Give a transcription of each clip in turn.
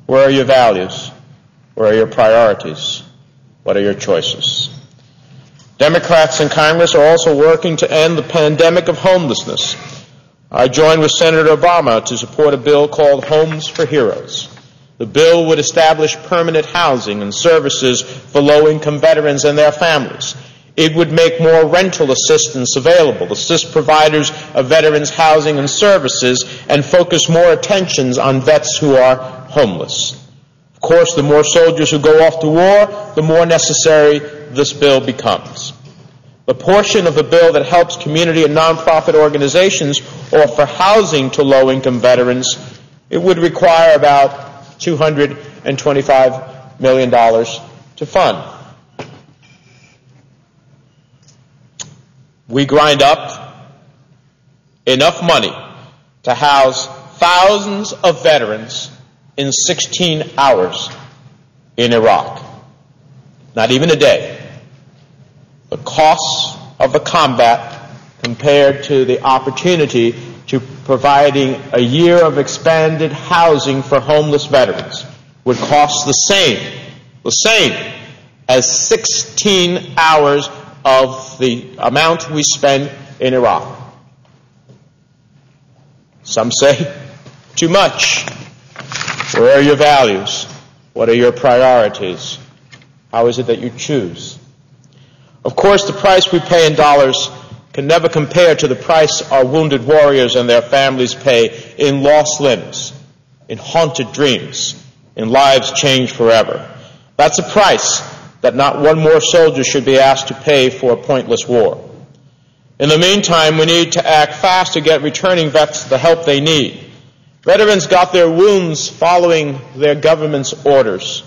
Where are your values? Where are your priorities? What are your choices? Democrats in Congress are also working to end the pandemic of homelessness. I joined with Senator Obama to support a bill called Homes for Heroes. The bill would establish permanent housing and services for low-income veterans and their families. It would make more rental assistance available, assist providers of veterans housing and services, and focus more attention on vets who are homeless. Of course, the more soldiers who go off to war, the more necessary this bill becomes. The portion of the bill that helps community and nonprofit organizations offer housing to low-income veterans, it would require about $225 million to fund. We grind up enough money to house thousands of veterans in 16 hours in Iraq. Not even a day. The costs of the combat compared to the opportunity to providing a year of expanded housing for homeless veterans would cost the same as 16 hours of the amount we spend in Iraq. Some say too much. Where are your values? What are your priorities? How is it that you choose? Of course, the price we pay in dollars can never compare to the price our wounded warriors and their families pay in lost limbs, in haunted dreams, in lives changed forever. That's a price that not one more soldier should be asked to pay for a pointless war. In the meantime, we need to act fast to get returning vets the help they need. Veterans got their wounds following their government's orders.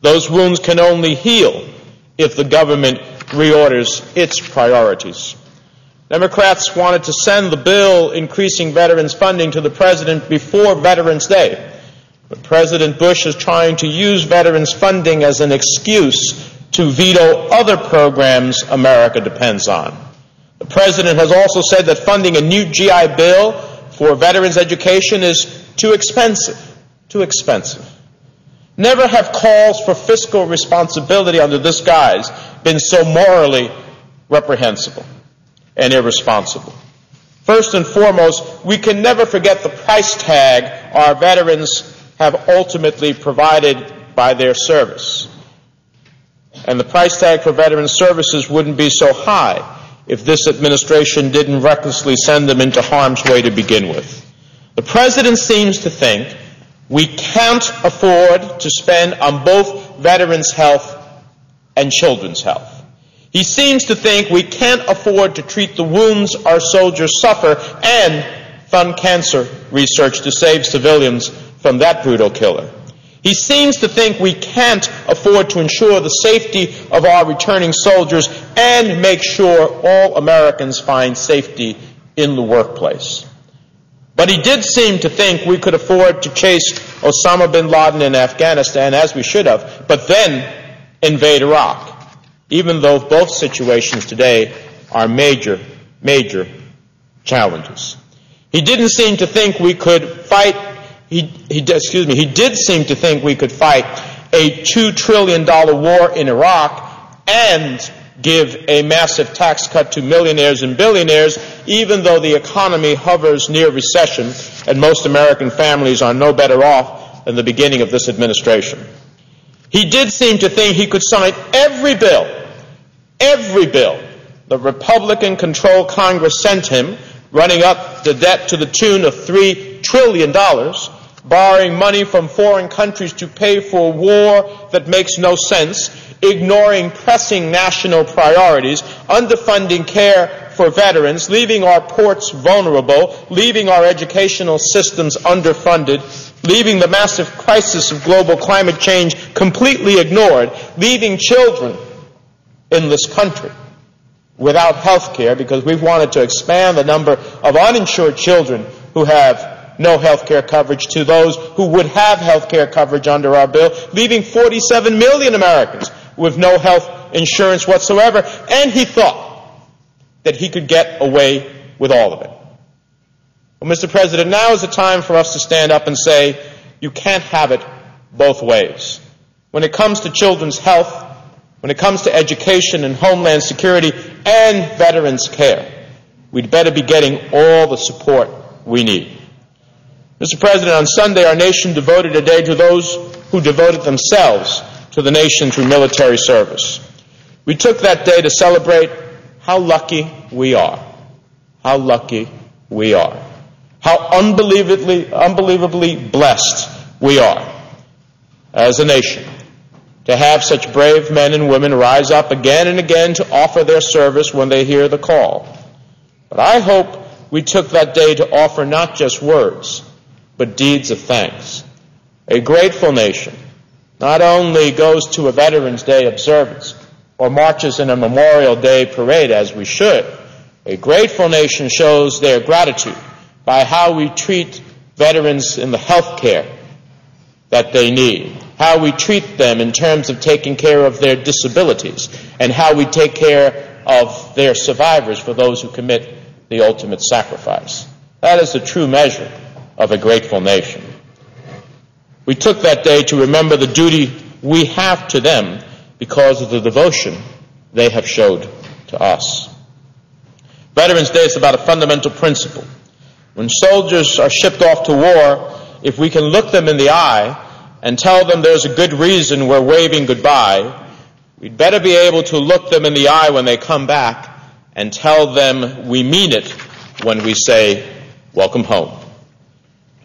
Those wounds can only heal if the government reorders its priorities. Democrats wanted to send the bill increasing veterans funding to the President before Veterans Day. But President Bush is trying to use veterans funding as an excuse to veto other programs America depends on. The President has also said that funding a new GI Bill for veterans' education is too expensive. Never have calls for fiscal responsibility under this guise been so morally reprehensible and irresponsible. First and foremost, we can never forget the price tag our veterans have ultimately provided by their service. And the price tag for veterans' services wouldn't be so high if this administration didn't recklessly send them into harm's way to begin with. The President seems to think we can't afford to spend on both veterans' health and children's health. He seems to think we can't afford to treat the wounds our soldiers suffer and fund cancer research to save civilians from that brutal killer. He seems to think we can't afford to ensure the safety of our returning soldiers and make sure all Americans find safety in the workplace. But he did seem to think we could afford to chase Osama bin Laden in Afghanistan, as we should have, but then invade Iraq, even though both situations today are major, major challenges. He didn't seem to think we could fight He did seem to think we could fight a $2 trillion war in Iraq and give a massive tax cut to millionaires and billionaires, even though the economy hovers near recession and most American families are no better off than the beginning of this administration. He did seem to think he could sign every bill the Republican-controlled Congress sent him, running up the debt to the tune of $3 trillion, borrowing money from foreign countries to pay for a war that makes no sense, ignoring pressing national priorities, underfunding care for veterans, leaving our ports vulnerable, leaving our educational systems underfunded, leaving the massive crisis of global climate change completely ignored, leaving children in this country without health care because we've wanted to expand the number of uninsured children who have no health care coverage to those who would have health care coverage under our bill, leaving 47 million Americans with no health insurance whatsoever, and he thought that he could get away with all of it. Well, Mr. President, now is the time for us to stand up and say, you can't have it both ways. When it comes to children's health, when it comes to education and homeland security and veterans' care, we'd better be getting all the support we need. Mr. President, on Sunday, our nation devoted a day to those who devoted themselves to the nation through military service. We took that day to celebrate how lucky we are. How lucky we are. How unbelievably blessed we are as a nation to have such brave men and women rise up again and again to offer their service when they hear the call. But I hope we took that day to offer not just words, but deeds of thanks. A grateful nation not only goes to a Veterans Day observance or marches in a Memorial Day parade, as we should. A grateful nation shows their gratitude by how we treat veterans in the health care that they need, how we treat them in terms of taking care of their disabilities, and how we take care of their survivors for those who commit the ultimate sacrifice. That is the true measure of a grateful nation. We took that day to remember the duty we have to them because of the devotion they have showed to us. Veterans Day is about a fundamental principle. When soldiers are shipped off to war, if we can look them in the eye and tell them there's a good reason we're waving goodbye, we'd better be able to look them in the eye when they come back and tell them we mean it when we say, welcome home.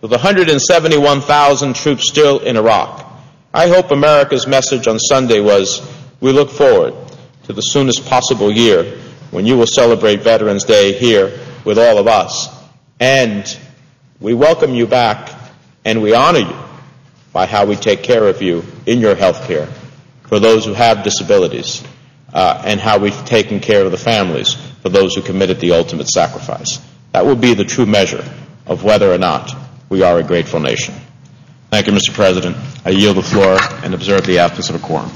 To the 171,000 troops still in Iraq, I hope America's message on Sunday was, we look forward to the soonest possible year when you will celebrate Veterans Day here with all of us. And we welcome you back and we honor you by how we take care of you in your health care for those who have disabilities, and how we've taken care of the families for those who committed the ultimate sacrifice. That will be the true measure of whether or not we are a grateful nation. Thank you, Mr. President. I yield the floor and observe the absence of a quorum.